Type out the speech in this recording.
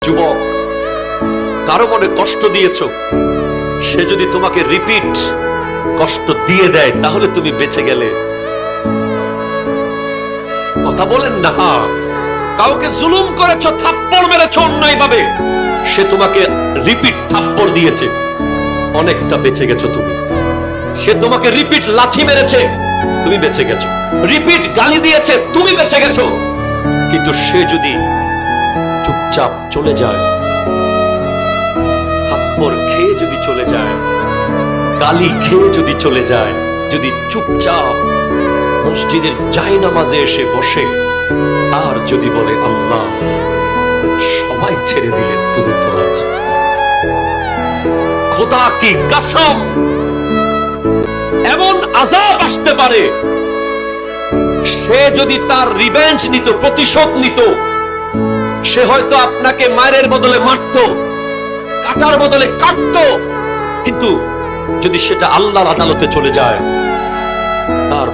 যুবক, কারো মনে কষ্ট দিয়েছ, সে যদি তোমাকে রিপিট কষ্ট দিয়ে দেয় তাহলে তুমি বেঁচে গেলে। কথা বলেন না। কাউকে জুলুম করেছ, থাপ্পড় মেরেছ অন্যায় ভাবে, সে তোমাকে রিপিট থাপ্পড় দিয়েছে, অনেকটা বেঁচে গেছো তুমি। সে তোমাকে রিপিট লাথি মেরেছে, তুমি বেঁচে গেছো। রিপিট গালি দিয়েছে, তুমি বেঁচে গেছো। কিন্তু সে যদি চুপচাপ চলে যায়, থাপ্পড় খেয়ে যদি চলে যায়, গালি খেয়ে যদি চলে যায়, যদি চুপচাপ মসজিদের জায়নামাজে এসে বসে, আর যদি বলে আল্লাহ সবাই ছেড়ে দিলে তুমি তো আছো, খোদা কি কসম, এমন আযাব আসতে পারে, সে যদি তার রিভেঞ্জ নিত, প্রতিশোধ নিত, সে হয়তো আপনাকে মায়ের বদলে মারতো, কাটার বদলে কাটতো। কিন্তু যদি সেটা আল্লাহর আদালতে চলে যায়, তার